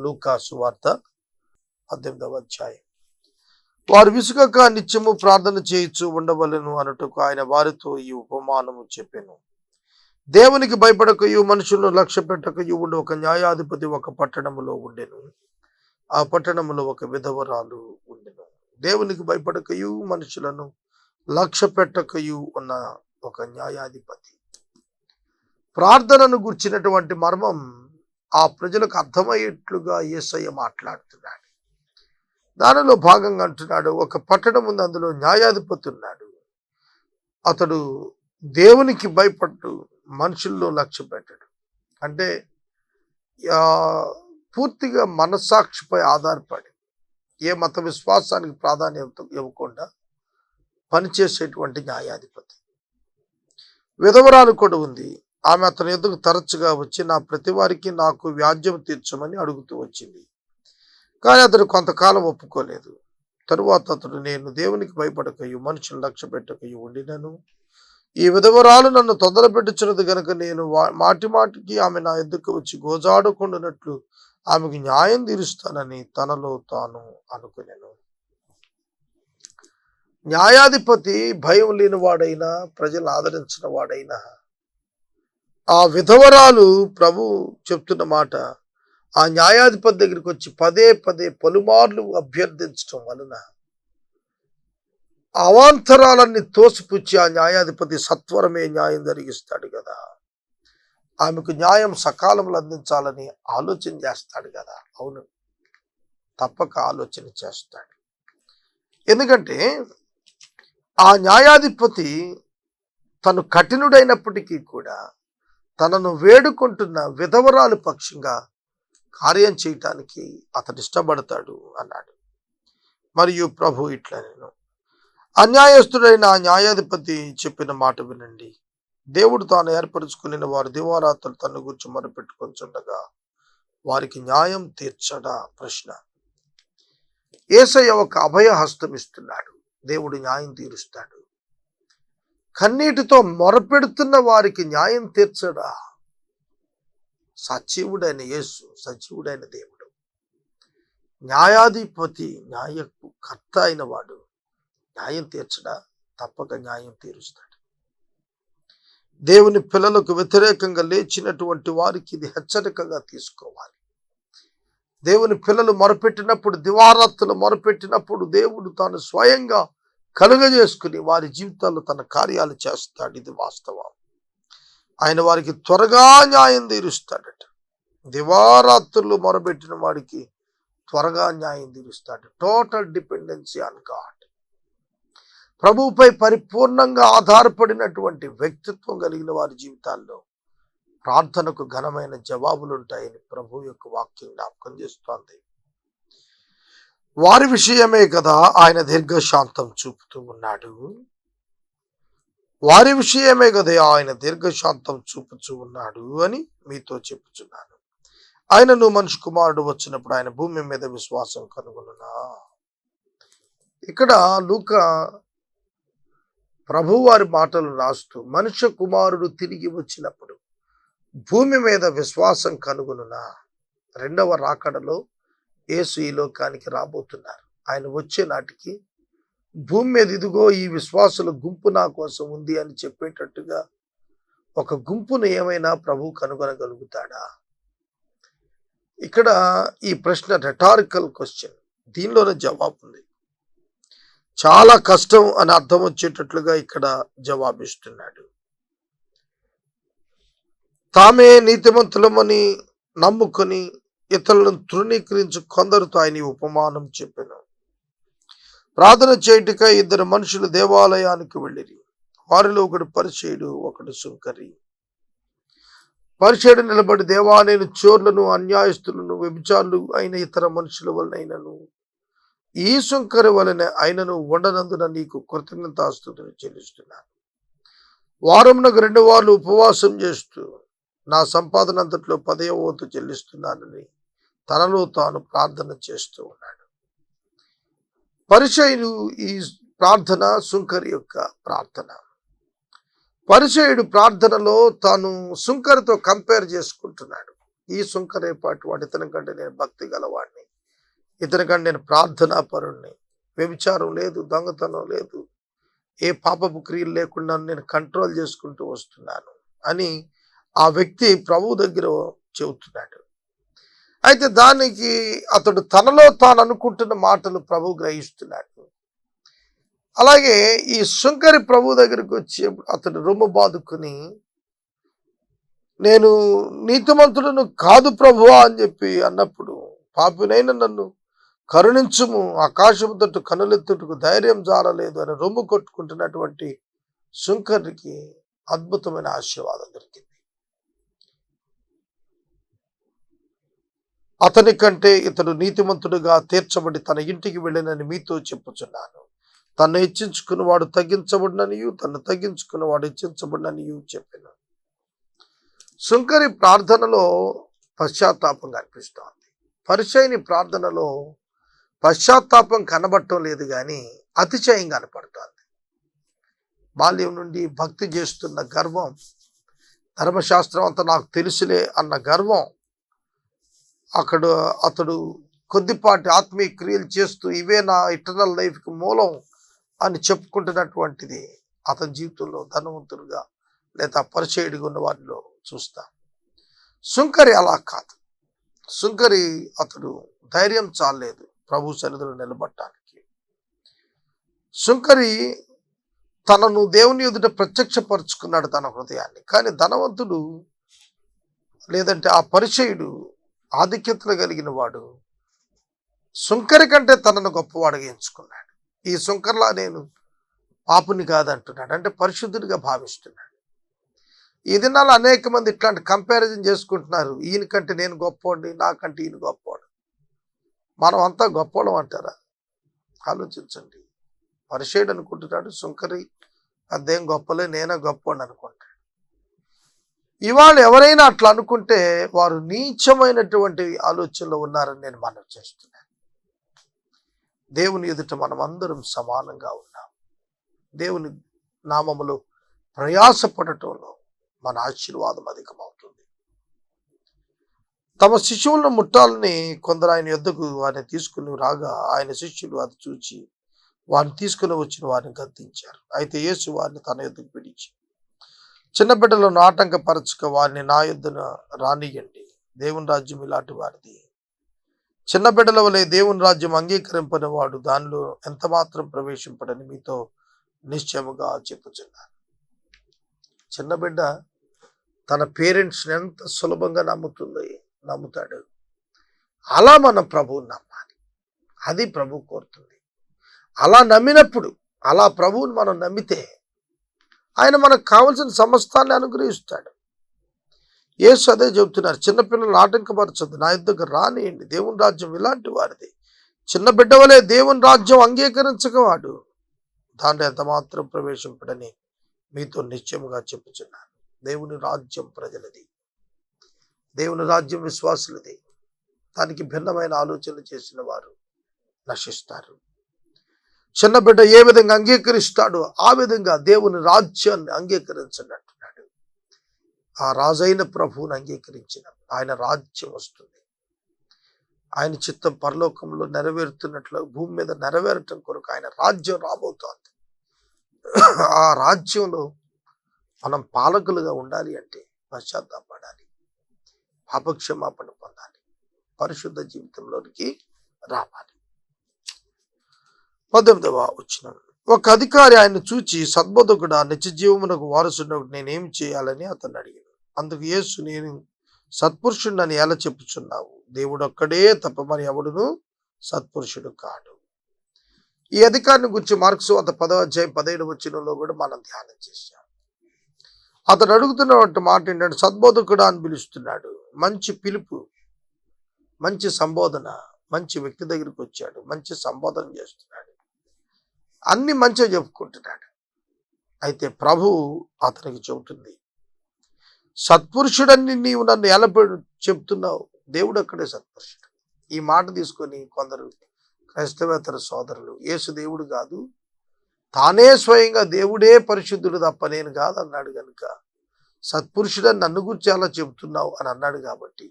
లూకా సువార్త 18వ అధ్యాయం. వారు విసుగక నిత్యము ప్రార్థన చేయించు ఉండవలెను అనుటకు ఆయన వారితో ఈ ఉపమానము చెప్పెను. దేవునికి భయపడకయు మనుషులను లక్ష్య పెట్టకయు ఉండి ఒక న్యాయాధిపతి ఒక పట్టణములో ఉండెను. ఆ పట్టణములో ఒక విధవరాలు ఉండెను. దేవునికి భయపడకయు మనుషులను లక్ష్య పెట్టకయు ఉన్న ఒక న్యాయాధిపతి. ప్రార్థనను గుర్చినటువంటి మర్మం ఆ ప్రజలకు అర్థమయ్యేట్లుగా యేసయ్య మాట్లాడుతున్నాడు. దానిలో భాగంగా అంటున్నాడు, ఒక పట్టణం ఉంది, అందులో న్యాయాధిపతి ఉన్నాడు. అతడు దేవునికి భయపట్టు మనుషుల్లో లక్ష్య పెట్టాడు. అంటే పూర్తిగా మనస్సాక్షిపై ఆధారపడి ఏ మత విశ్వాసానికి ప్రాధాన్యత ఇవ్వకుండా పనిచేసేటువంటి న్యాయాధిపతి. విధవరాలు కూడా ఉంది. ఆమె అతని ఎదుగు తరచుగా వచ్చి నా ప్రతి వారికి నాకు వ్యాజ్యం తీర్చమని అడుగుతూ వచ్చింది. కానీ అతడు కొంతకాలం ఒప్పుకోలేదు. తరువాత అతడు, నేను దేవునికి భయపడకయు మనుషులు లక్ష్య పెట్టకయు ఉండినను ఈ విధవరాలు నన్ను తొందర పెట్టుచున్నది గనుక నేను మాటి మాటికి ఆమె నా ఎద్దుకు వచ్చి గోజాడుకుంటున్నట్లు ఆమెకు న్యాయం తీరుస్తానని తనలో తాను అనుకునేను. న్యాయాధిపతి భయం లేని వాడైనా, ప్రజలు ఆదరించిన వాడైనా, ఆ విధవరాలు ప్రభు చెప్తున్న మాట, ఆ న్యాయాధిపతి దగ్గరికి వచ్చి పదే పదే పలుమార్లు అభ్యర్థించడం వలన అవాంతరాలన్నీ తోసిపుచ్చి ఆ న్యాయాధిపతి సత్వరమే న్యాయం జరిగిస్తాడు కదా. ఆమెకు న్యాయం సకాలంలో అందించాలని ఆలోచన చేస్తాడు కదా. అవును, తప్పక ఆలోచన చేస్తాడు. ఎందుకంటే ఆ న్యాయాధిపతి తను కఠినుడైనప్పటికీ కూడా తనను వేడుకుంటున్న విధవరాలు పక్షంగా కార్యం చేయటానికి అతడు ఇష్టపడతాడు అన్నాడు. మరియు ప్రభు ఇట్లా, నేను అన్యాయస్తుడైన ఆ న్యాయాధిపతి చెప్పిన మాట వినండి. దేవుడు తాను ఏర్పరచుకుని వారు దివారాత్రులు తన గురించి మొరపెట్టుకొంచుండగా వారికి న్యాయం తీర్చడా? ప్రశ్న. యేసయ్య ఒక అభయ హస్తం ఇస్తున్నాడు. దేవుడు న్యాయం తీరుస్తాడు. కన్నీటితో మొరపెడుతున్న వారికి న్యాయం తీర్చడా? సజీవుడైన యేసు, సజీవుడైన దేవుడు, న్యాయాధిపతి, న్యాయకర్త అయిన వాడు న్యాయం తీర్చడా? తప్పక న్యాయం తీరుస్తాడు. దేవుని పిల్లలకు వ్యతిరేకంగా లేచినటువంటి వారికి ఇది హెచ్చరికగా తీసుకోవాలి. దేవుని పిల్లలు మొరపెట్టినప్పుడు, దివారాత్రులు మొరపెట్టినప్పుడు దేవుడు తాను స్వయంగా కలుగజేసుకుని వారి జీవితాల్లో తన కార్యాలు చేస్తాడు. ఇది వాస్తవం. ఆయన వారికి త్వరగా న్యాయం తీరుస్తాడట. దివారాత్రులు మొరబెట్టిన వాడికి త్వరగా న్యాయం తీరుస్తాడు. Total dependency on God. ప్రభువుపై పరిపూర్ణంగా ఆధారపడినటువంటి వ్యక్తిత్వం కలిగిన వారి జీవితాల్లో ప్రార్థనకు ఘనమైన జవాబులు ఉంటాయని ప్రభు యొక్క వాక్యం జ్ఞాపకం చేస్తోంది. వారి విషయమే కదా ఆయన దీర్ఘశాంతం చూపుతూ ఉన్నాడు. వారి విషయమే కదా ఆయన దీర్ఘశాంతం చూపుతూ ఉన్నాడు అని మీతో చెప్పుచున్నాను. ఆయనను మనిషి కుమారుడు వచ్చినప్పుడు ఆయన భూమి మీద విశ్వాసం కనుగొనునా. ఇక్కడ లూకా ప్రభు వారి మాటలు రాస్తూ, మనుష్య కుమారుడు తిరిగి వచ్చినప్పుడు భూమి మీద విశ్వాసం కనుగొనునా. రెండవ రాకడలో యేసు ఈ లోకానికి రాబోతున్నారు. ఆయన వచ్చే నాటికి భూమి మీద ఇదిగో ఈ విశ్వాసుల గుంపు నా కోసం ఉంది అని చెప్పేటట్టుగా ఒక గుంపును ఏమైనా ప్రభు కనుగొనగలుగుతాడా? ఇక్కడ ఈ ప్రశ్న రెటారికల్ క్వశ్చన్. దీనిలోనే జవాబు ఉంది. చాలా కష్టం అని అర్థం వచ్చేటట్లుగా ఇక్కడ జవాబిస్తున్నాడు. తామే నీతిమంతులమని నమ్ముకొని ఇతరులను తృణీకరించి కొందరితో ఆయన ఉపమానం చెప్పాను. ప్రార్థన చేయుటకై ఇద్దరు మనుషులు దేవాలయానికి వెళ్ళిరి. వారిలో ఒకడు పరిసయ్యుడు, ఒకడు సుంకరి. పరిసయ్యుడు నిలబడి, దేవా, నేను చోర్లను, అన్యాయస్తులను, వ్యభిచారులు అయిన ఇతర మనుషుల వలనైనను ఈ సుంకరి వలన అయినను ఉండనందున నీకు కృతజ్ఞతాస్తుతులు చెల్లిస్తున్నాను. వారమునకు 2 వారాలు ఉపవాసం చేస్తూ నా సంపాదన అంతట్లో 10వ వంతు చెల్లిస్తున్నానని తనలో తాను ప్రార్థన చేస్తూ ఉన్నాడు. పరిసయ్యుడు ఈ ప్రార్థన, సుంకరి యొక్క ప్రార్థన. పరిసయ్యుడు ప్రార్థనలో తాను సుంకరితో కంపేర్ చేసుకుంటున్నాడు. ఈ సుంకరేపాటి వాడు, ఇతని కంటే నేను భక్తి గలవాడిని, ఇతని కంటే నేను ప్రార్థనా పరుణ్ణి, వ్యభిచారం లేదు, దొంగతనం లేదు, ఏ పాపపు క్రియలు లేకుండా నేను కంట్రోల్ చేసుకుంటూ వస్తున్నాను అని ఆ వ్యక్తి ప్రభు దగ్గర చెబుతున్నాడు. అయితే దానికి అతడు తనలో తాను అనుకుంటున్న మాటలు ప్రభు గ్రహిస్తున్నాడు. అలాగే ఈ సుంకరి ప్రభు దగ్గరికి వచ్చి అతడు రొమ్ము బాదుకుని, నేను నీతిమంతుడను కాదు ప్రభువా అని చెప్పి అన్నప్పుడు, పాపినైన నన్ను కరుణించుము, ఆకాశము తట్టు కనులెత్తుటకు ధైర్యం జారలేదు అని రొమ్ము కొట్టుకుంటున్నటువంటి సుంకరికి అద్భుతమైన ఆశీర్వాదం దొరికింది. అతని కంటే ఇతడు నీతిమంతుడుగా తీర్చబడి తన ఇంటికి వెళ్ళినని మీతో చెప్పుచున్నాను. తను హెచ్చించుకున్నవాడు తగ్గించబడిననియు, తను తగ్గించుకున్నవాడు హెచ్చించబడిననియు చెప్పాను. సుంకరి ప్రార్థనలో పశ్చాత్తాపం కనిపిస్తోంది. పరిచయని ప్రార్థనలో పశ్చాత్తాపం కనబడటం లేదు, కానీ అతిశయం కనపడుతోంది. బాల్యం నుండి భక్తి చేస్తున్న గర్వం, ధర్మశాస్త్రం అంతా నాకు తెలుసులే అన్న గర్వం, అతడు కొద్దిపాటి ఆత్మీయ క్రియలు చేస్తూ ఇవే నా ఇటర్నల్ లైఫ్కి మూలం అని చెప్పుకుంటున్నటువంటిది అతని జీవితంలో ధనవంతుడుగా లేదా పరిచయుడిగా ఉన్న వారిలో చూస్తాం. సుంకరి అలా కాదు. సుంకరి అతడు ధైర్యం చాలేదు ప్రభు సన్నిధిలో నిలబడటానికి. సుంకరి తనను దేవుని ఎదుట ప్రత్యక్షపరుచుకున్నాడు తన హృదయాన్ని. కానీ ధనవంతుడు లేదంటే ఆ పరిచయుడు, ఆధిక్యతలు కలిగిన వాడు సుంకరి కంటే తనను గొప్పవాడుగా ఎంచుకున్నాడు. ఈ సుంకర్లా నేను పాపుని కాదంటున్నాడు, అంటే పరిశుద్ధుడిగా భావిస్తున్నాడు. ఈ దినాలు అనేక మంది ఇట్లాంటి కంపారిజన్ చేసుకుంటున్నారు. ఈయన కంటే నేను గొప్పవాడిని, నాకంటే ఈయన గొప్పవాడు. మనం అంతా గొప్పవాళ్ళం అంటారా? ఆలోచించండి. పరిచయుడు అనుకుంటున్నాడు, సుంకరి అదేం గొప్పలే, నేనే గొప్పవాడిని అనుకుంటాడు. ఇవాళ ఎవరైనా అట్లా అనుకుంటే వారు నీచమైనటువంటి ఆలోచనలో ఉన్నారని నేను మనవి చేస్తున్నాను. దేవుని ఎదుట మనం అందరం సమానంగా ఉన్నాం. దేవుని నామములో ప్రయాసపడటంలో మన ఆశీర్వాదం అధికమవుతుంది. తమ శిష్యులను ముట్టాలని కొందరు ఆయన యొద్దకు వారిని తీసుకుని రాగా, ఆయన శిష్యులు అది చూచి వారిని తీసుకుని వచ్చిన వారిని గద్దించారు. అయితే యేసు వారిని తన యొద్దకు పిలిచి, చిన్న బిడ్డలను ఆటంకపరచక వారిని నా యొద్దన రానియండి, దేవుని రాజ్యం ఇలాంటి వారిది. చిన్న బిడ్డల వలె దేవుని రాజ్యం అంగీకరింపని వాడు దానిలో ఎంత మాత్రం ప్రవేశింపడని మీతో నిశ్చయముగా చెప్పుచున్నాను. చిన్న బిడ్డ తన పేరెంట్స్ని ఎంత సులభంగా నమ్ముతాడు. అలా మనం ప్రభువుని నమ్మాలి. అది ప్రభు కోరుతుంది. అలా నమ్మినప్పుడు, అలా ప్రభువుని మనం నమ్మితే ఆయన మనకు కావలసిన సమస్తాన్ని అనుగ్రహిస్తాడు. యేసు అదే చెబుతున్నారు, చిన్నపిల్లలను ఆటంకపరచద్దు, నా యుద్ధకు రానియండి, దేవుని రాజ్యం ఇలాంటి వారిది. చిన్న బిడ్డ వలె దేవుని రాజ్యం అంగీకరించకవాడు దాంట్లో ఎంత మాత్రం ప్రవేశింపడని మీతో నిశ్చయముగా చెప్పుచున్నాను. దేవుని రాజ్యం ప్రజలది, దేవుని రాజ్యం విశ్వాసులది. దానికి భిన్నమైన ఆలోచనలు చేసిన వారు నశిస్తారు. చిన్న బిడ్డ ఏ విధంగా అంగీకరిస్తాడో ఆ విధంగా దేవుని రాజ్యాన్ని అంగీకరించండి అంటున్నాడు. ఆ రాజైన ప్రభువుని అంగీకరించిన ఆయన రాజ్యం వస్తుంది. ఆయన చిత్తం పరలోకంలో నెరవేరుతున్నట్లు భూమి మీద నెరవేరటం కొరకు ఆయన రాజ్యం రాబోతోంది. ఆ రాజ్యంలో మనం పాలకులుగా ఉండాలి అంటే పశ్చాత్తాపడాలి, పాపక్షమాపణ పొందాలి, పరిశుద్ధ జీవితంలోనికి రావాలి. 18వ వచనం, ఒక అధికారి ఆయన చూచి, సద్బోధకుడా, నిత్య జీవమునకు వారసుడు నేనేమి చేయాలని అతన్ని అడిగాను. అందుకు యేసు, నేను సత్పురుషుడిని ఎలా చెప్పుచున్నావు? దేవుడు ఒక్కడే తప్ప మరి ఎవడును సత్పురుషుడు కాడు. ఈ అధికారిని గురించి మార్క్సు 10:17 వచనంలో కూడా మనం ధ్యానం చేశాం. అతడు అడుగుతున్నటువంటి మాట ఏంటంటే, సద్బోధకుడా అని పిలుస్తున్నాడు. మంచి పిలుపు, మంచి సంబోధన, మంచి వ్యక్తి దగ్గరికి వచ్చాడు, మంచి సంబోధన చేస్తున్నాడు, అన్ని మంచిగా చెప్పుకుంటున్నాడు. అయితే ప్రభు అతనికి చెబుతుంది, సత్పురుషుడని నీవు నన్ను ఎలా చెప్తున్నావు? దేవుడు అక్కడే సత్పురుషుడు. ఈ మాట తీసుకొని కొందరు క్రైస్తవేతర సోదరులు, యేసు దేవుడు కాదు, తానే స్వయంగా దేవుడే పరిశుద్ధుడు తప్ప నేను కాదు అన్నాడు కనుక సత్పురుషుడని నన్ను గురించి అలా చెబుతున్నావు అని అన్నాడు. కాబట్టి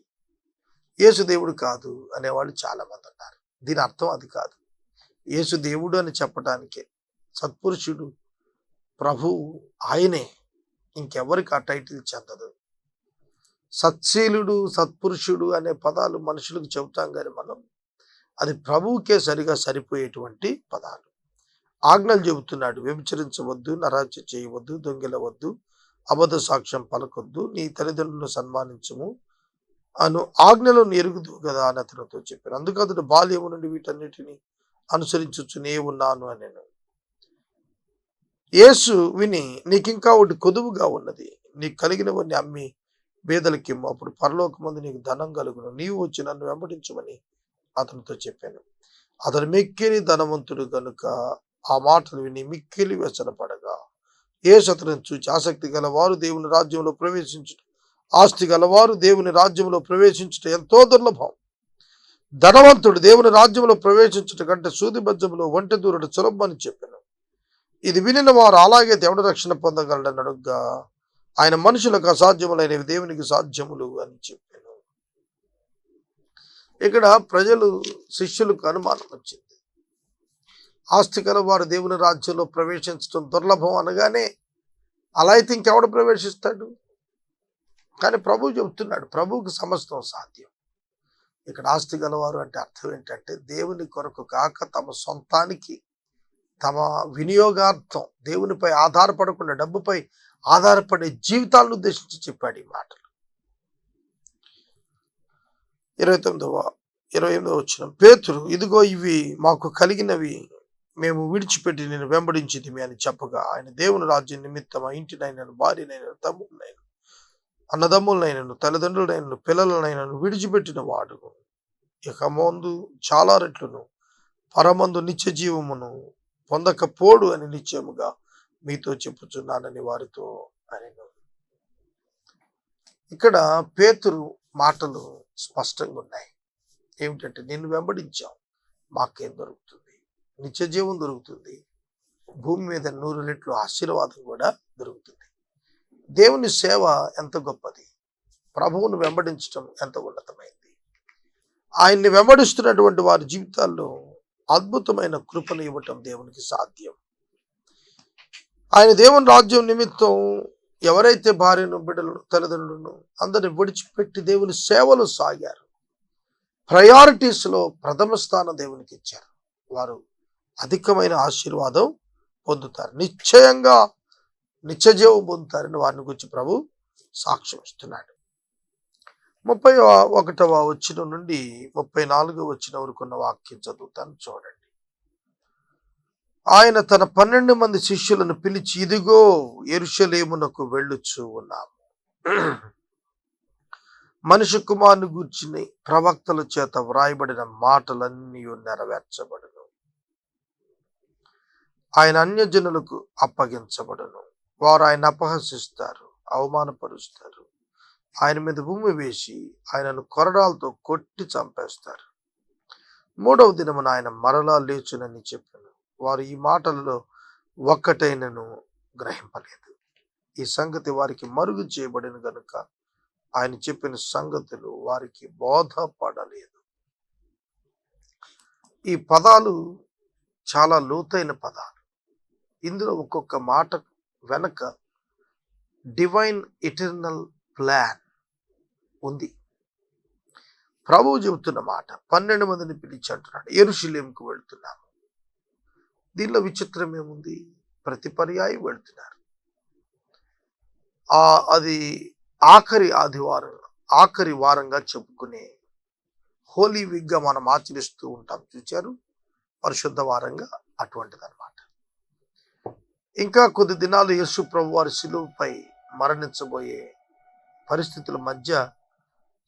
యేసు దేవుడు కాదు అనేవాళ్ళు చాలా మంది ఉన్నారు. దీని అర్థం అది కాదు. యేసు దేవుడు అని చెప్పడానికే, సత్పురుషుడు ప్రభువు ఆయనే, ఇంకెవరికి ఆ టైటిల్ చెందదు. సత్శీలుడు, సత్పురుషుడు అనే పదాలు మనుషులకు చెబుతాం కానీ మనం, అది ప్రభువుకే సరిపోయేటువంటి పదాలు. ఆజ్ఞలు చెబుతున్నాడు, వ్యభిచరించవద్దు, నరహత్య చేయవద్దు, దొంగిలవద్దు, అబద్ధ సాక్ష్యం పలకొద్దు, నీ తల్లిదండ్రులను సన్మానించము అను ఆజ్ఞలను ఎరుగుదు కదా అని అతనితో చెప్పారు. అందుకు అతడు బాల్యము నుండి వీటన్నిటిని అనుసరించుచునే ఉన్నాను అని. యేసు విని, నీకింకా ఒకటి కొదువుగా ఉన్నది, నీకు కలిగినవన్నీ అమ్మి బేదలకిమ్ము, అప్పుడు పరలోకమందు నీకు ధనం కలుగును, నీవు వచ్చి నన్ను వెంబడించమని అతనితో చెప్పాను. అతడు మిక్కిలి ధనవంతుడు కనుక ఆ మాటలు విని మిక్కిలి వ్యసనపడగా, యేసు అతనిని చూచి, ఆసక్తి గలవారు దేవుని రాజ్యంలో ప్రవేశించుట, ఆస్తి గలవారు దేవుని రాజ్యంలో ప్రవేశించుట ఎంతో దుర్లభం. ధనవంతుడు దేవుని రాజ్యంలో ప్రవేశించుట కంటే సూది బజ్జములో ఒంటె దూరట సులభం అని చెప్పాను. ఇది వినిన వారు, అలాగే దేవుడు రక్షణ పొందగలడని అడుగ్గా, ఆయన మనుషులకు అసాధ్యములైనవి దేవునికి సాధ్యములు అని చెప్పాను. ఇక్కడ ప్రజలు, శిష్యులకు అనుమానం వచ్చింది. ఆస్తి గల వారు దేవుని రాజ్యంలో ప్రవేశించడం దుర్లభం అనగానే, అలా అయితే ఇంకెవడు ప్రవేశిస్తాడు? కానీ ప్రభువు చెబుతున్నాడు, ప్రభువుకి సమస్తం సాధ్యం. ఇక్కడ ఆస్తి గలవారు అంటే అర్థం ఏంటంటే, దేవుని కొరకు కాక తమ సొంతానికి, తమ వినియోగార్థం, దేవునిపై ఆధారపడకుండా డబ్బుపై ఆధారపడే జీవితాలను ఉద్దేశించి చెప్పాడు ఈ మాటలు. 28వ వచనం, పేతురు, ఇదిగో ఇవి మాకు కలిగినవి మేము విడిచిపెట్టి నేను వెంబడించితిమి అని చెప్పగా, ఆయన దేవుని రాజ్యం నిమిత్తం ఆ ఇంటినైనను, భార్యనైనను, తమ్ముడినైనను, అన్నదమ్ములనైనను, తల్లిదండ్రులైనను, పిల్లలనైనను విడిచిపెట్టిన వాడు ఇక ముందు చాలా రెట్లును పరమందు నిత్య జీవమును పొందకపోడు అని నిశ్చయముగా మీతో చెప్పుచున్నానని వారితో అనెను. ఇక్కడ పేతురు మాటలు స్పష్టంగా ఉన్నాయి. ఏమిటంటే, నిన్ను వెంబడించాం, మాకేం దొరుకుతుంది? నిత్య జీవం దొరుకుతుంది, భూమి మీద 100 రెట్లు ఆశీర్వాదం కూడా దొరుకుతుంది. దేవుని సేవ ఎంత గొప్పది, ప్రభువును వెంబడించడం ఎంత ఉన్నతమైంది. ఆయన్ని వెంబడిస్తున్నటువంటి వారి జీవితాల్లో అద్భుతమైన కృపను ఇవ్వటం దేవునికి సాధ్యం. ఆయన దేవుని రాజ్యం నిమిత్తం ఎవరైతే భార్యను, బిడ్డలను, తల్లిదండ్రులను అందరిని విడిచిపెట్టి దేవుని సేవలు సాగారు, ప్రయారిటీస్లో ప్రథమ స్థానం దేవునికి ఇచ్చారు, వారు అధికమైన ఆశీర్వాదం పొందుతారు, నిశ్చయంగా నిత్యజీవం పొందుతారని వారిని గురించి ప్రభు సాక్ష్యం ఇస్తున్నాడు. 31వ వచనం నుండి 34వ వచనం వరకు ఉన్న వాక్యం చదువుతాను, చూడండి. ఆయన తన 12 మంది శిష్యులను పిలిచి, ఇదిగో యెరూషలేమునకు వెళ్ళుచు ఉన్నాము, మనిషి కుమారుని గూర్చిన ప్రవక్తల చేత వ్రాయబడిన మాటలన్నీ నెరవేర్చబడును, ఆయన అన్యజనులకు అప్పగించబడును, వారు ఆయన అపహసిస్తారు, అవమానపరుస్తారు, ఆయన మీద భూమి వేసి ఆయనను కొరడాలతో కొట్టి చంపేస్తారు, 3వ దినమున ఆయన మరలా లేచునని చెప్పాను. వారు ఈ మాటలలో ఒక్కటైనను గ్రహింపలేదు. ఈ సంగతి వారికి మరుగు చేయబడిన గనుక ఆయన చెప్పిన సంగతులు వారికి బోధపడలేదు. ఈ పదాలు చాలా లోతైన పదాలు. ఇందులో ఒక్కొక్క మాట వెనక డివైన్ ఇటర్నల్ ప్లాన్ ఉంది. ప్రభువు చెబుతున్న మాట, 12 మందిని పిలిచి అంటున్నాడు, యెరూషలేముకు వెళ్తున్నాము. దీనిలో విచిత్రం ఏముంది? ప్రతి పర్యాయం వెళ్తున్నారు. అది ఆఖరి ఆదివారం, ఆఖరి వారంగా చెప్పుకునే హోలీ వీక్గా మనం ఆచరిస్తూ ఉంటాం, చూచారు, పరిశుద్ధ వారంగా అటువంటిది అనమాట. ఇంకా కొద్ది దినాలు యేసు ప్రభు వారి శిలువపై మరణించబోయే పరిస్థితుల మధ్య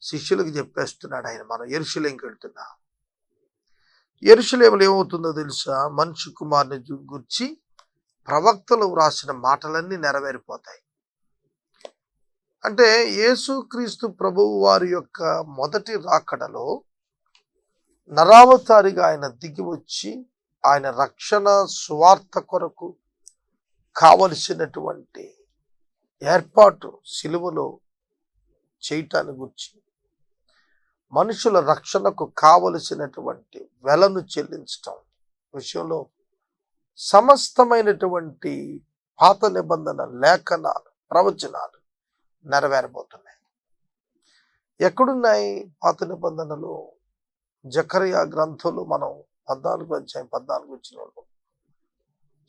శిష్యులకు చెప్పేస్తున్నాడు ఆయన, మనం యెరూషలేముకి వెళ్తున్నాం. యెరూషలేములో ఏమవుతుందో తెలుసా? మనిషి కుమారుని గురించి ప్రవక్తలు వ్రాసిన మాటలన్నీ నెరవేరిపోతాయి. అంటే యేసుక్రీస్తు ప్రభువు వారి యొక్క మొదటి రాకడలో నరావతారిగా ఆయన దిగి వచ్చి ఆయన రక్షణ సువార్త కొరకు కావలసినటువంటి ఏర్పాటు సిలువలో చేయటాన్ని గురించి మనుషుల రక్షణకు కావలసినటువంటి వెలను చెల్లించటం విషయంలో సమస్తమైనటువంటి పాత నిబంధన లేఖనాలు, ప్రవచనాలు నెరవేరబోతున్నాయి. ఎక్కడున్నాయి పాత నిబంధనలు? జకరియా గ్రంథంలో మనం 14 వచ్చినప్పుడు,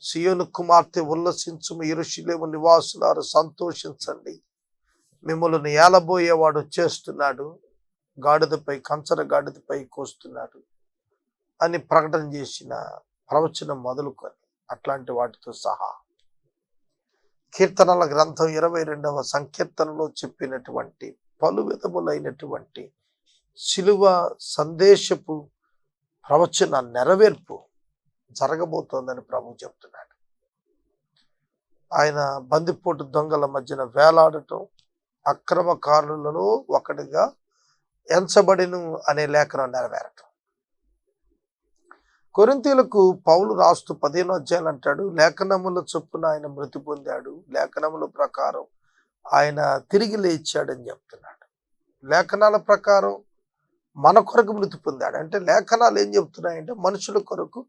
సియోను కుమార్తె ఉల్లసించుము, యెరూషలేము నివాసులారు సంతోషించండి, మిమ్మల్ని ఏలబోయేవాడు వచ్చేస్తున్నాడు, గాడిదపై, కంచర గాడిదపై కోస్తున్నాడు అని ప్రకటన చేసిన ప్రవచనం మొదలుకొని అట్లాంటి వాటితో సహా కీర్తనల గ్రంథం 22వ సంకీర్తనలో చెప్పినటువంటి పలు విధములైనటువంటి శిలువ సందేశపు ప్రవచన నెరవేర్పు జరగబోతోందని ప్రభు చెప్తున్నాడు. ఆయన బందిపోటు దొంగల మధ్యన వేలాడటం, అక్రమకారులలో ఒకటిగా ఎంచబడిను అనే లేఖనం నెరవేరటం. కొరింథీయులకు పౌలు రాస్తూ 15వ అధ్యాయం అంటాడు, లేఖనముల చొప్పున ఆయన మృతి పొందాడు, లేఖనముల ప్రకారం ఆయన తిరిగి లేచాడని చెప్తున్నాడు. లేఖనాల ప్రకారం మన కొరకు మృతి పొందాడు అంటే లేఖనాలు ఏం చెప్తున్నాయంటే మనుషుల కొరకు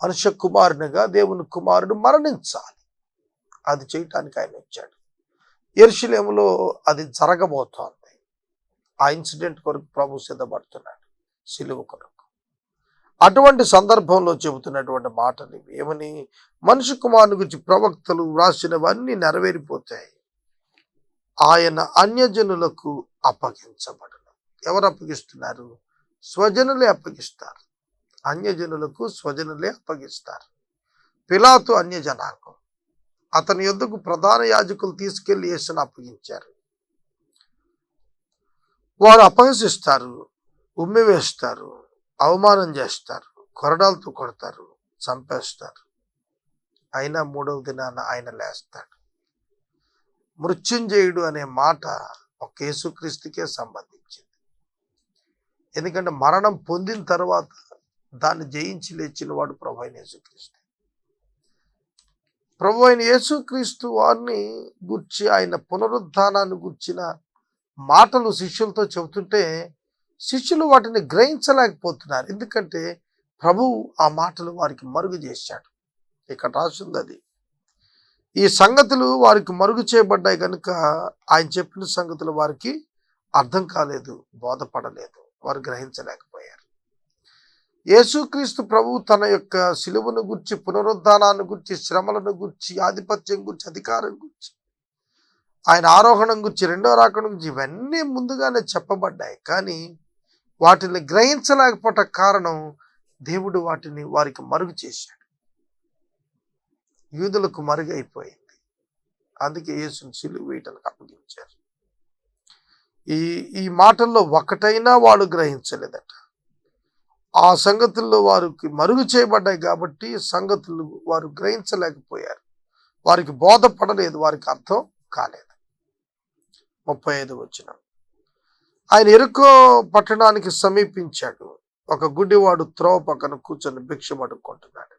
మనుష్య కుమారునిగా దేవుని కుమారుడు మరణించాలి. అది చేయటానికి ఆయన వచ్చాడు. యెరూషలేములో అది జరగబోతోంది. ఆ ఇన్సిడెంట్ కొరకు ప్రభు సిద్ధపడుతున్నాడు, సిలువ కొరకు. అటువంటి సందర్భంలో చెబుతున్నటువంటి మాటలు ఇవి. ఏమని? మనిషి కుమారుని గురించి ప్రవక్తలు వ్రాసినవన్నీ నెరవేరిపోతాయి. ఆయన అన్యజనులకు అప్పగించబడును. ఎవరు అప్పగిస్తున్నారు? స్వజనులే అప్పగిస్తారు. అన్యజనులకు స్వజనులే అప్పగిస్తారు. పిలాతు అన్యజనాంగం. అతని యొద్దకు ప్రధాన యాజకులు తీసుకెళ్లి యేసును అప్పగించారు. వారు అపహసిస్తారు, ఉమ్మివేస్తారు, అవమానం చేస్తారు, కొరడాలతో కొడతారు, చంపేస్తారు. అయినా 3వ దినాన ఆయన లేస్తాడు. మృత్యుంజయుడు అనే మాట ఒక యేసుక్రీస్తుకే సంబంధించింది. ఎందుకంటే మరణం పొందిన తర్వాత దాన్ని జయించి లేచిన వాడు ప్రభు అయిన యేసుక్రీస్తు. ప్రభు అయిన యేసుక్రీస్తు వారిని గుర్చి, ఆయన పునరుద్ధానాన్ని గుర్చిన మాటలు శిష్యులతో చెబుతుంటే శిష్యులు వాటిని గ్రహించలేకపోతున్నారు. ఎందుకంటే ప్రభువు ఆ మాటలు వారికి మరుగు చేశాడు. ఇక్కడ రాసింది అది. ఈ సంగతులు వారికి మరుగు చేయబడ్డాయి కనుక ఆయన చెప్పిన సంగతులు వారికి అర్థం కాలేదు, బోధపడలేదు, వారు గ్రహించలేకపోయారు. యేసుక్రీస్తు ప్రభువు తన యొక్క శిలువను గుర్చి, పునరుద్ధానాన్ని గుర్చి, శ్రమలను గుర్చి, ఆధిపత్యం గుర్చి, అధికారం గుర్చి, ఆయన ఆరోహణం గురించి, రెండో రాకడం గురించి ఇవన్నీ ముందుగానే చెప్పబడ్డాయి. కానీ వాటిని గ్రహించలేకపోవట కారణం దేవుడు వాటిని వారికి మరుగు చేశాడు. యూదులకు మరుగైపోయింది. అందుకే యేసుని సిలువ వేయటానికి అప్పగించారు. ఈ మాటల్లో ఒకటైనా వాడు గ్రహించలేదట. ఆ సంగతుల్లో వారికి మరుగు చేయబడ్డాయి కాబట్టి సంగతులు వారు గ్రహించలేకపోయారు. వారికి బోధపడలేదు, వారికి అర్థం కాలేదు. 35వ వచనం. ఆయన యెరికో పట్టణానికి సమీపించాడు. ఒక గుడ్డివాడు త్రోవ పక్కన కూర్చొని భిక్షం అడుక్కుంటున్నాడు.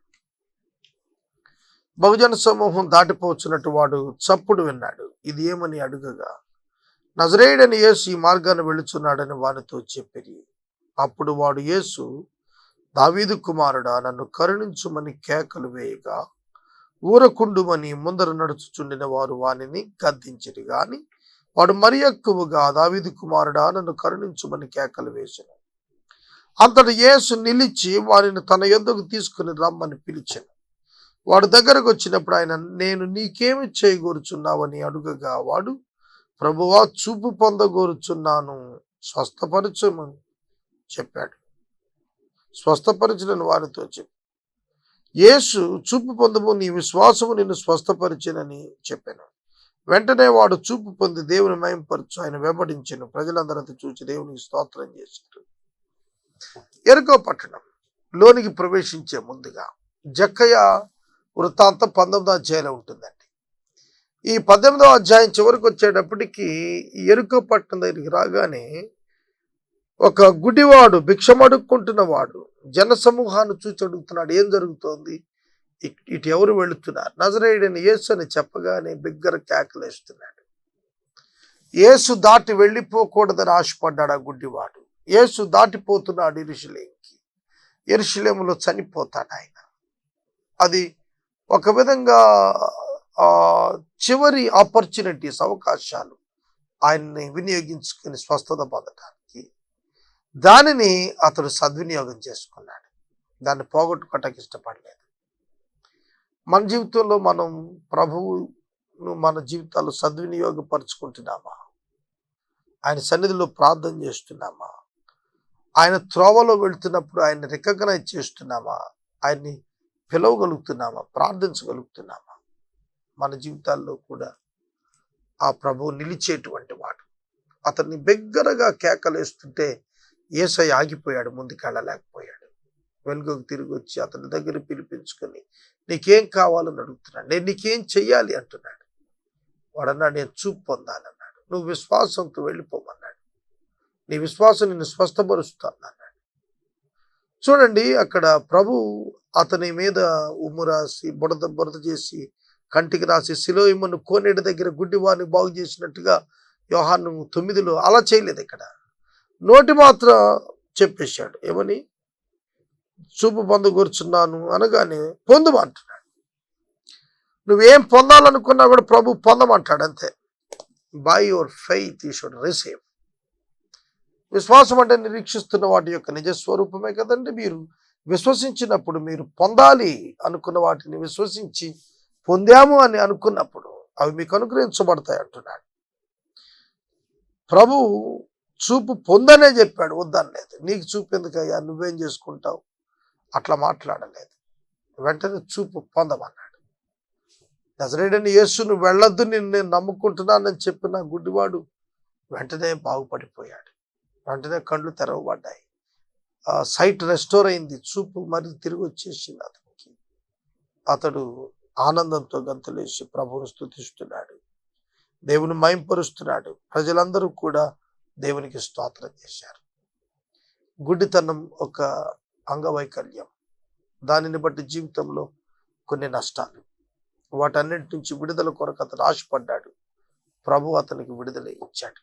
బహుజన సమూహం దాటిపోవచ్చున్నట్టు వాడు చప్పుడు విన్నాడు. ఇది ఏమని అడుగగా, నజరేయుడైన యేసు ఈ మార్గాన్ని వెళుచున్నాడని వానితో చెప్పిరి. అప్పుడు వాడు, యేసు, దావీదు కుమారుడా, నన్ను కరుణించుమని కేకలు వేయగా ఊరకుండుమని ముందర నడుచుచుండిన వారు వానిని గద్దించిరి. గాని వాడు మరి ఎక్కువగా, దావీదు కుమారుడా, నన్ను కరుణించుమని కేకలు వేసెను. అంతట యేసు నిలిచి వారిని తన యొద్దకు తీసుకుని రమ్మని పిలిచెను. వాడు దగ్గరకు వచ్చినప్పుడు ఆయన, నేను నీకేమి చేయగోరుచున్నావని అడుగగా వాడు, ప్రభువా, చూపు పొందగోరుచున్నాను, స్వస్థపరచమని చెప్పాడు. స్వస్థపరచునని వారితో చెప్పి, యేసు, చూపు పొందము, నీ విశ్వాసము నిన్ను స్వస్థపరిచినని చెప్పాను. వెంటనే వాడు చూపు పొంది దేవుని మహిమపరచు ఆయన వెంబడించెను. ప్రజలందరూ చూచి దేవునికి స్తోత్రం చేశారు. యెరికో పట్టణం లోనికి ప్రవేశించే ముందుగా జక్కయ్య వృత్తాంతం 19వ అధ్యాయంలో ఉంటుందండి. ఈ 18వ అధ్యాయం చివరికి వచ్చేటప్పటికి యెరికో పట్టణం దగ్గరికి రాగానే ఒక గుడివాడు, భిక్షమడుక్కుంటున్న వాడు జన సమూహాన్ని చూచి అడుగుతున్నాడు, ఏం జరుగుతోంది, ఇటు ఎవరు వెళుతున్నారు? నజరేయుడైన యేసు అని చెప్పగానే బిగ్గర కేకలేస్తున్నాడు. యేసు దాటి వెళ్ళిపోకూడదని ఆశపడ్డాడు ఆ గుడ్డివాడు. యేసు దాటిపోతున్నాడు యెరూషలేముకి. యెరూషలేములో చనిపోతాడు ఆయన. అది ఒక విధంగా చివరి ఆపర్చునిటీస్, అవకాశాలు ఆయన్ని వినియోగించుకుని స్వస్థత పొందడానికి. దానిని అతడు సద్వినియోగం చేసుకున్నాడు. దాన్ని పోగొట్టుకోవటానికి ఇష్టపడలేదు. మన జీవితంలో మనం ప్రభువును మన జీవితాల్లో సద్వినియోగపరుచుకుంటున్నామా? ఆయన సన్నిధిలో ప్రార్థన చేస్తున్నామా? ఆయన త్రోవలో వెళ్తున్నప్పుడు ఆయన రికగ్నైజ్ చేస్తున్నామా? ఆయన్ని పిలవగలుగుతున్నామా? ప్రార్థించగలుగుతున్నామా? మన జీవితాల్లో కూడా ఆ ప్రభువు నిలిచేటువంటి వాడు. అతన్ని బిగ్గరగా కేకలేస్తుంటే యేసయ్య ఆగిపోయాడు, ముందుకెళ్ళలేకపోయాడు. వెనుకకు తిరిగి వచ్చి అతని దగ్గర పిలిపించుకొని, నీకేం కావాలని అడుగుతున్నాడు. నేను నీకేం చెయ్యాలి అంటున్నాడు. వాడన్నాడు, నేను చూపు పొందాలన్నాడు. నువ్వు విశ్వాసంతో వెళ్ళిపోమన్నాడు. నీ విశ్వాసం నిన్ను స్వస్థపరుస్తాను అన్నాడు. చూడండి, అక్కడ ప్రభు అతని మీద ఉమ్ము రాసి బురద చేసి కంటికి రాసి సిలోయమును కోనేటి దగ్గర గుడ్డివారిని బాగు చేసినట్టుగా యోహాను 9లో అలా చేయలేదు. ఇక్కడ నోటి మాత్రం చెప్పేశాడు. ఏమని? చూపు పొందగూర్చున్నాను అనగానే పొందమంటున్నాడు. నువ్వేం పొందాలనుకున్నా కూడా ప్రభు పొందమంటాడు, అంతే. By your faith you should receive. విశ్వాసం అంటే నిరీక్షిస్తున్న వాటి యొక్క నిజస్వరూపమే కదండి. మీరు విశ్వసించినప్పుడు, మీరు పొందాలి అనుకున్న వాటిని విశ్వసించి పొందాము అని అనుకున్నప్పుడు అవి మీకు అనుగ్రహించబడతాయి అంటున్నాడు. ప్రభు చూపు పొందనే చెప్పాడు, వద్దనలేదు. నీకు చూపు ఎందుకయ్యా, నువ్వేం చేసుకుంటావు, అట్లా మాట్లాడలేదు. వెంటనే చూపు పొందమన్నాడు. నజరేయుడైన యేసు, నువ్వు వెళ్ళొద్దు, నేను నమ్ముకుంటున్నానని చెప్పిన గుడ్డివాడు వెంటనే బాగుపడిపోయాడు. వెంటనే కళ్ళు తెరవబడ్డాయి. సైట్ రెస్టోర్ అయింది. చూపు మరి తిరిగి వచ్చేసింది అతనికి. అతడు ఆనందంతో గంతులేసి ప్రభువును స్తుతిస్తున్నాడు, దేవుని మహింపరుస్తున్నాడు. ప్రజలందరూ కూడా దేవునికి స్తోత్రం చేశారు. గుడ్డితనం ఒక అంగవైకల్యం. దానిని బట్టి జీవితంలో కొన్ని నష్టాలు. వాటన్నిటి నుంచి విడుదల కొరకు అతను ఆశపడ్డాడు. ప్రభు అతనికి విడుదల ఇచ్చాడు.